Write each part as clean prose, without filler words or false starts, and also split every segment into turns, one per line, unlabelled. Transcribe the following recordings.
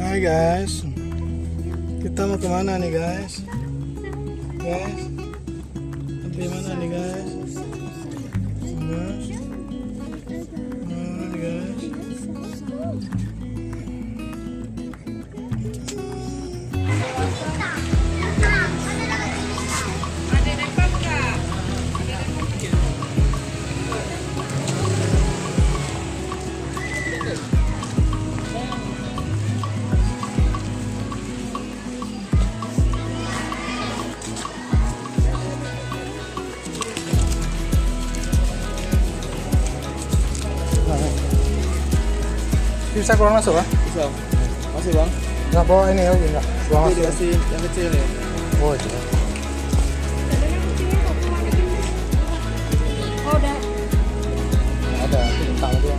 Hai guys, kita mau kemana nih guys? Sampai mana nih guys? Mana nih guys? Bisa kurang masuk,
Bisa. Masih bang.
nggak bawa ini lagi nggak? Kurang
Ini
masuk.
dikasih yang kecil ya.
Oh itu.
Oh udah.
Ada tentang dia.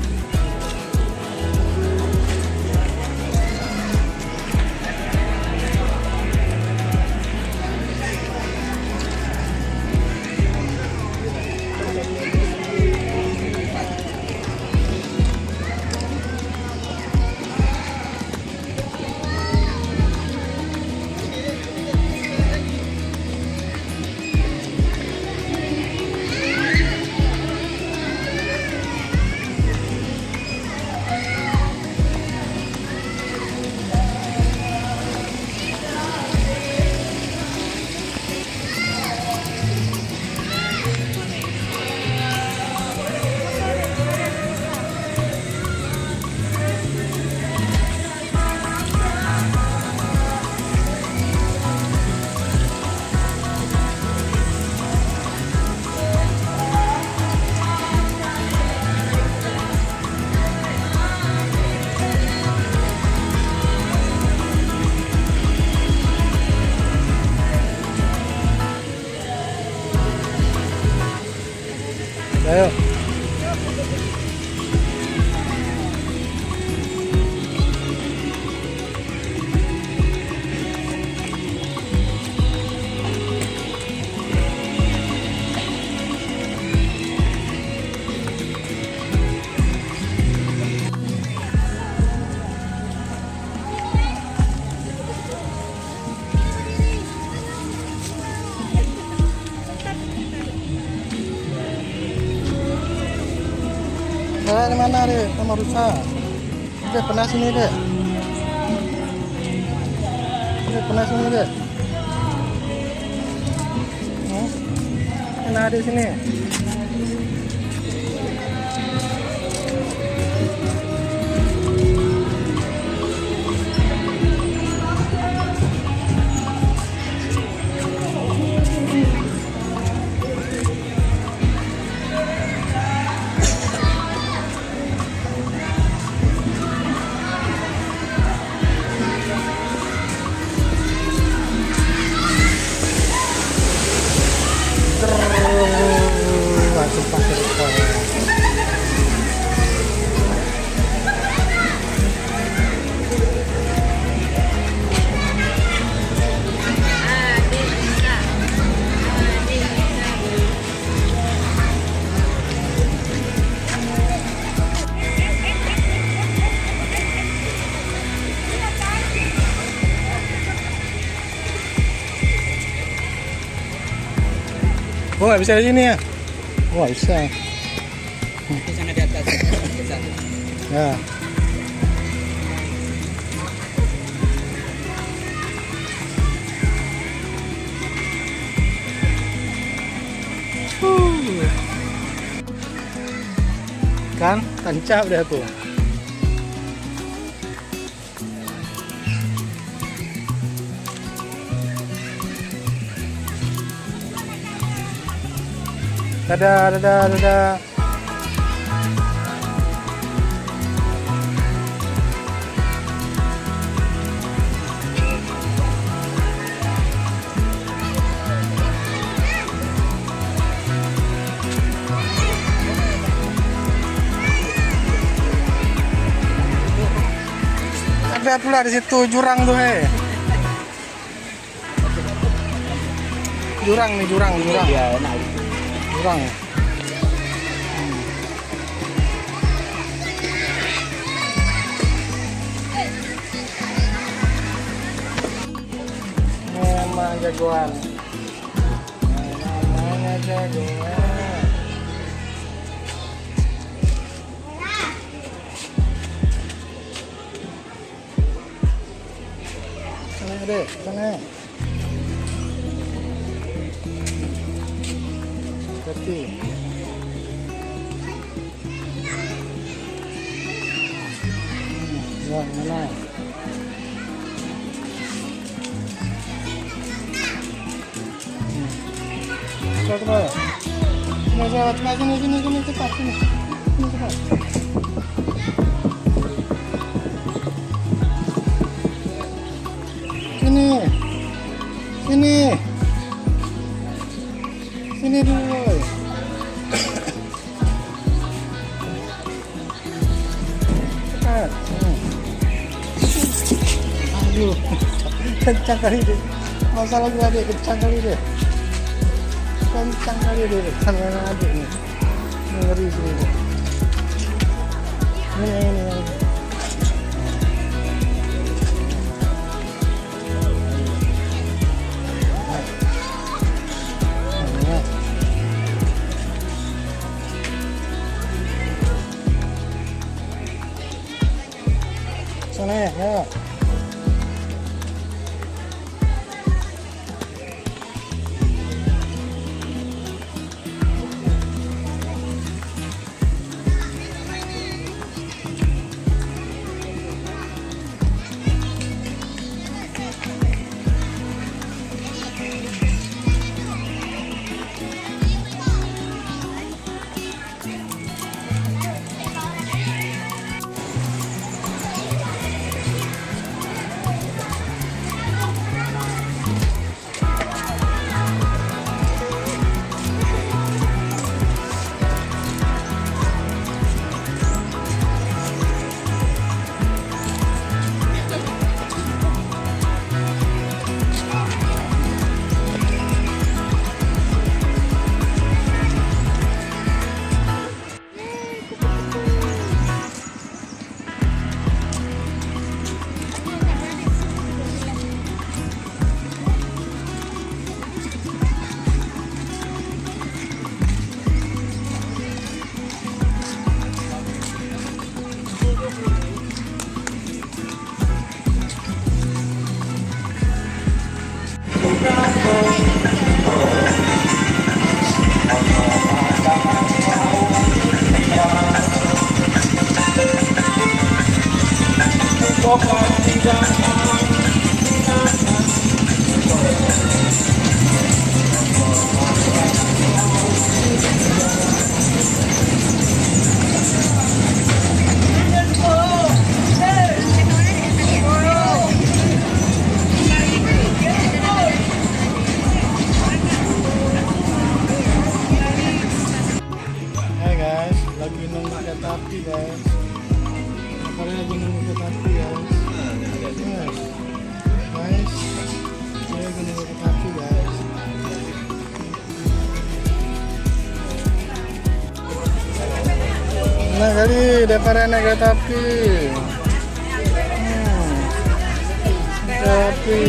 Ayo. Di mana deh? Sama rusak. Dek, pernah sini dek. Dek, pernah sini dek. Pernah di sini. Langsung pakai rekor. Oh nggak bisa di sini ya? Oh nggak bisa.
Di sana di atas.
Ya. Kan tancap deh tuh. Dadah, dadah, dadah. Ada pula di situ jurang tuh, Jurang nih, jurang.
Iya, enak.
Jurang. jagoan. Namanya jagoan. Sana deh, sana. Hati. Wah, mana? Coba. Sini cepat sini. Sini cepat. Sini. Sini. Sini dulu. Cepat. Aduh. Kencang kali deh. Masalah gue adik kencang kali deh. Kencang kali deh sama adik nih. Ngeri sini deh. Ini. Sana ya. Hai guys, lagi nunggu kereta api guys. Apalagi lagi nunggu kereta api guys. Guys, saya lagi nunggu kereta api guys. Nah kali daripada naik kereta api. Kereta api.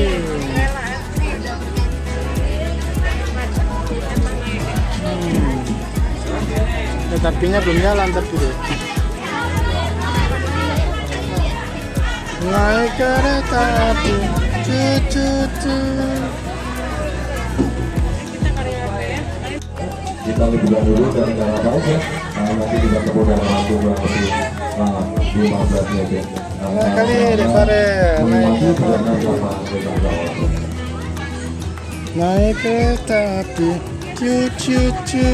Tetapinya belum jalan tapi deh. Naik kereta api, cucu.
Kita lebih dahulu dari Jakarta ya. Nanti kita kemudian waktu berarti 15 menit.
Nah kali daripada naik kereta api, cucu.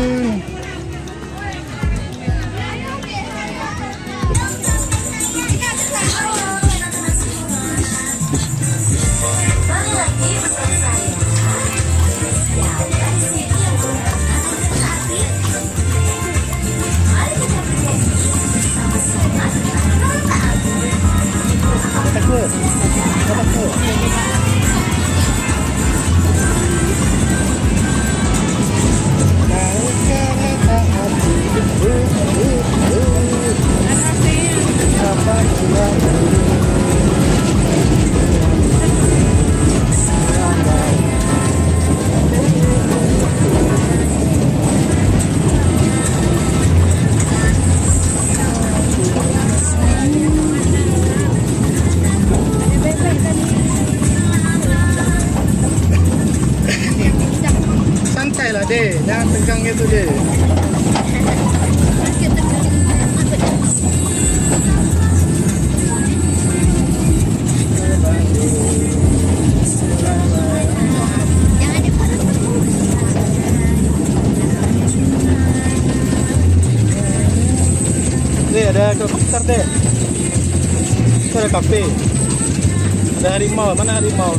tegang gitu deh. Deh, ada helikopter deh. Itu ada kafe. Ada harimau, mana harimau?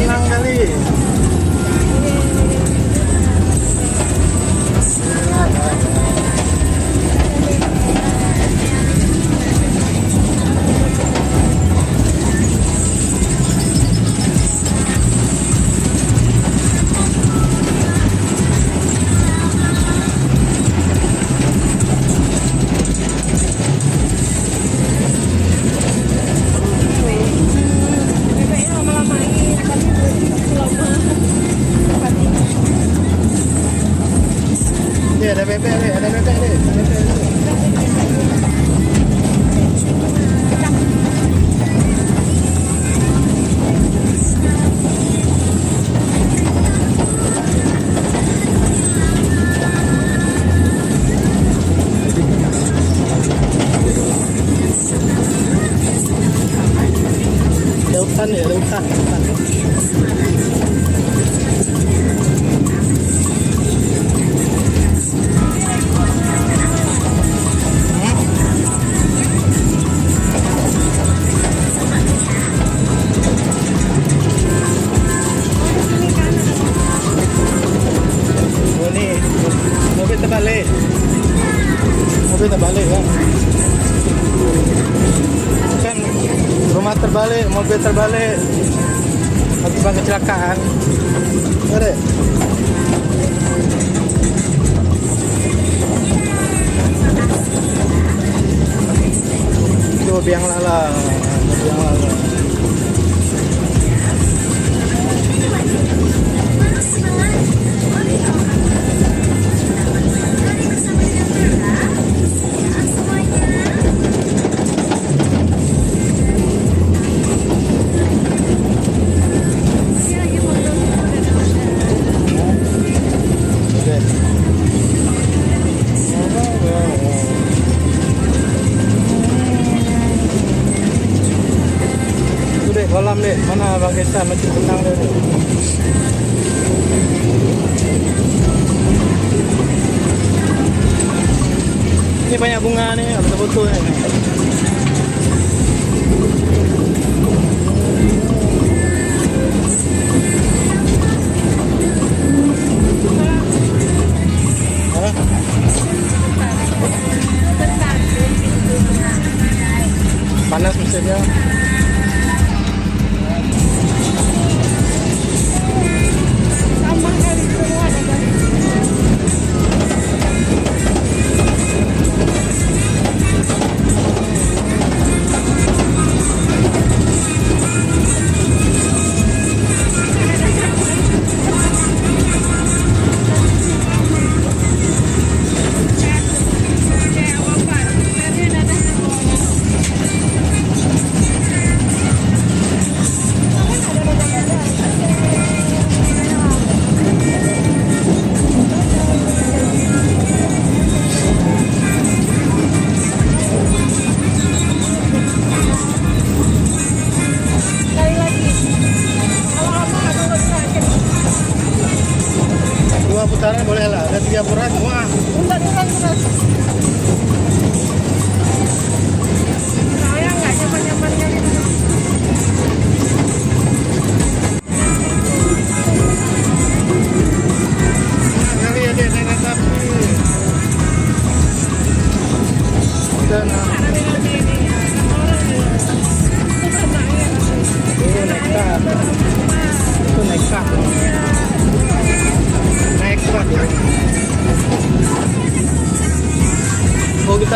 Senang kali. Ini ada bebek nih, ada bebek nih. Ada hutan nih, ada hutan. Oh nih, mobil terbalik. Mobil terbalik kan? Kan rumah terbalik, mobil terbalik. Akibat kecelakaan. Ada? Itu biang lala, biang lala. Kolam deh, mana Bang Gesa macam tenang deh. Ini banyak bunga nih, ada foto nih. Panas mesinnya.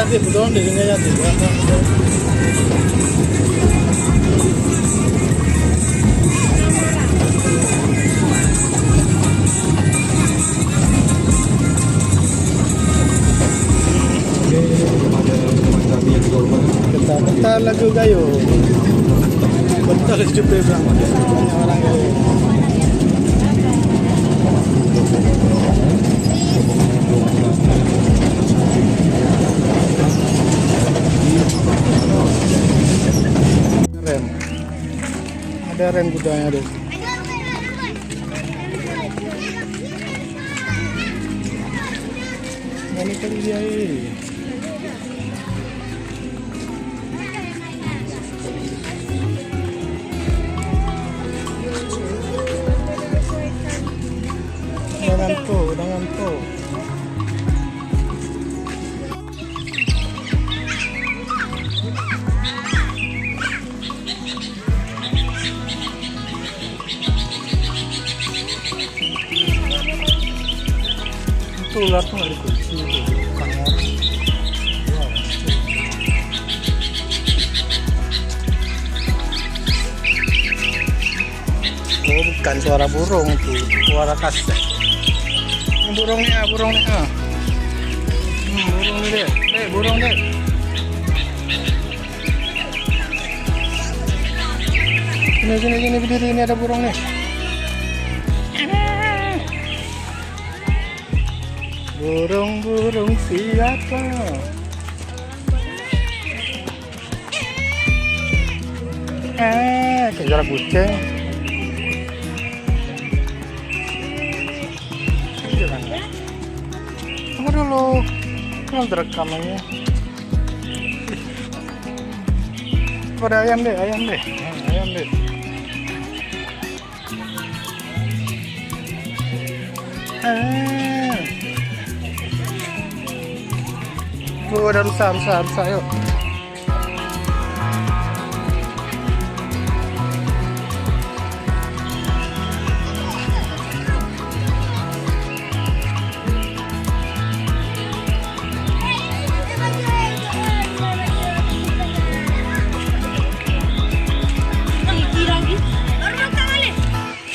Jadi betul di sini aja di belakang. Kita lagu gayo. Betul di belakang. Banyak orang gayo. Rem. Ada rem kudanya deh. Ini kali dia ini. Dengan to. Itu ular tuh nggak dikunci, bukan orang. Oh, bukan suara burung tuh, suara kasar. Burung nih, burung nih. Burung nih deh, burung deh. Sini berdiri, ini ada burung nih. Burung siapa? Kayak suara kucing. Tunggu dulu, belum terekamannya. Pada ayam deh. Oh, ada rusa, yuk.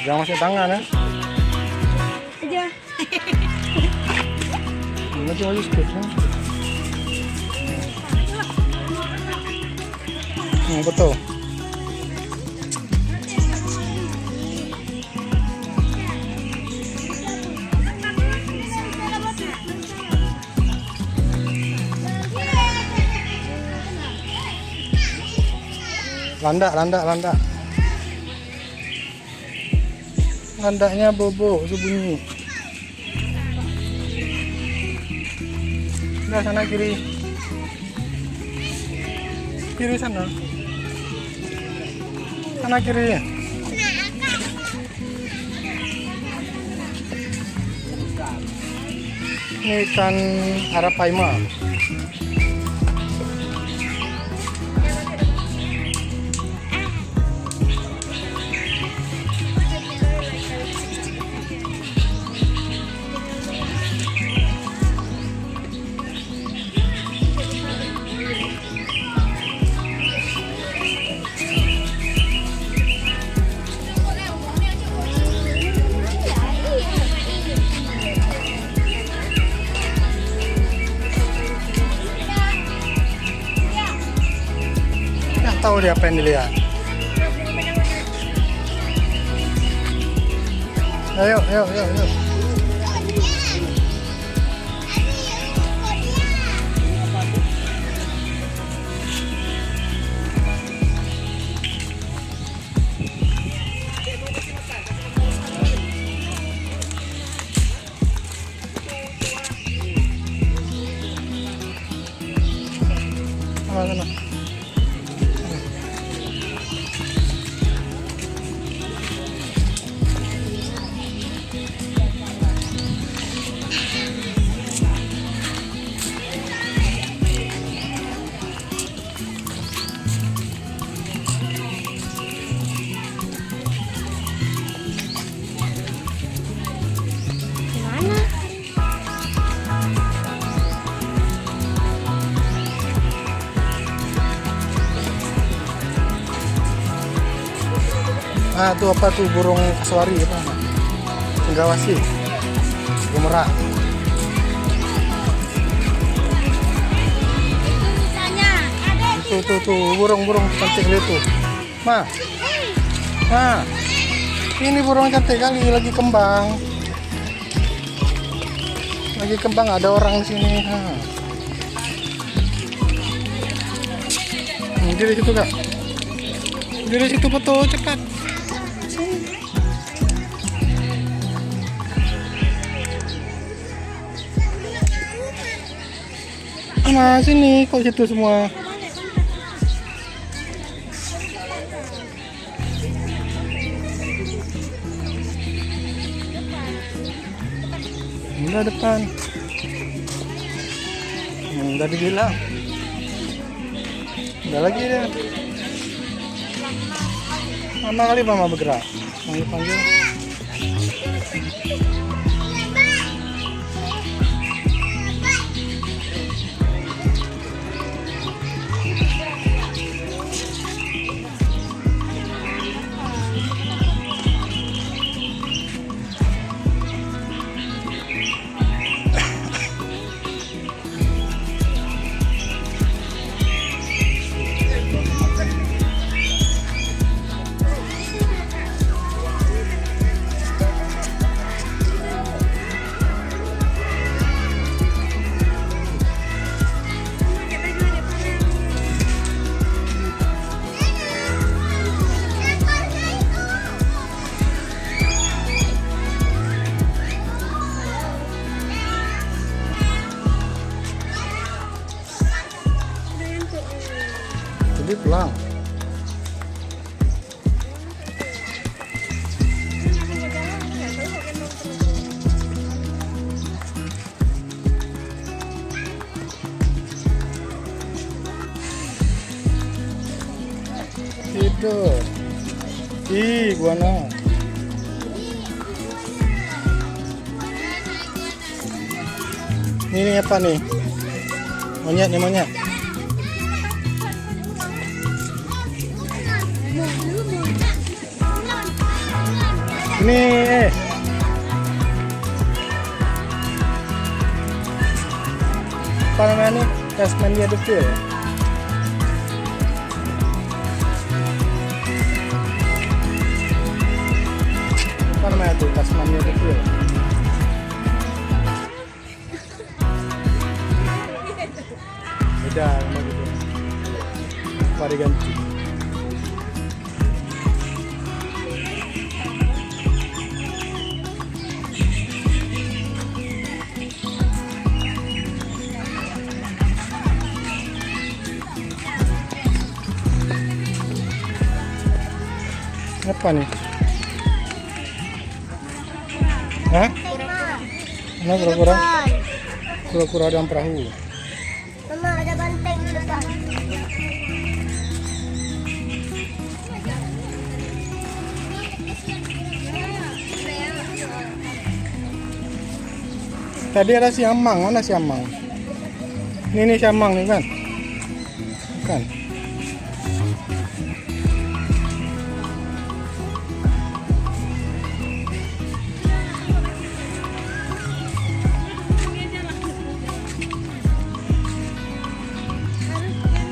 Jangan masuk tangan ya.
Aja.
Maju sedikit. Betul. Landak. Landaknya bobo, bunyi. Udah sana kiri. Kiri sana. Sana kiri. Ini ikan arapaima. Tahu dia apa yang dilihat. Ayo. Sana. Ah, itu apa tuh burung kasuari apa namanya? Cendrawasih. Burung merak. Tuh burung cantik itu. Ma. Nah. Ini burung cantik kali lagi kembang. Lagi kembang ada orang di sini. Nah. Di situ Kak. Di situ foto cepat. Nah, sini kok situ semua. Udah depan. Udah dibilang. Udah lagi dia. Lama kali mama bergerak. Panggil. Jadi pulang. Tidur. Iguana. Ini apa nih? Monyet nih monyet. Ini apa namanya nih? Tasmania Devil. Apa namanya tuh? Tasmania Devil. Beda sama gitu. Apa diganti? Apa nih? Hah? Mana kura-kura? Kura-kura dalam perahu.
Mama, ada banteng di depan.
Tadi ada siamang, mana siamang? Ini siamang nih kan? Bukan.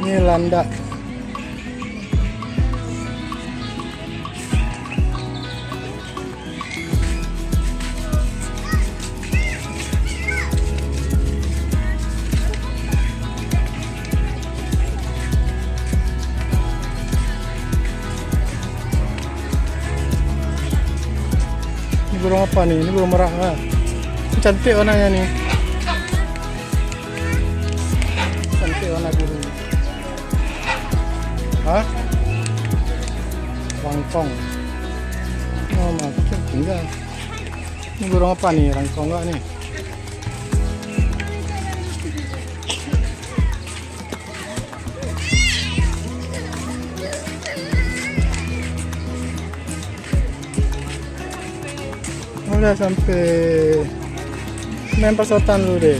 Ini landak. Ini burung apa nih? Ini burung merak kan? Cantik warnanya nih. Cantik warna biru. Hah? Rangkong. Oh, macam tinggal. Ini burung apa nih? Rangkong enggak nih? Udah sampai main persotan dulu deh.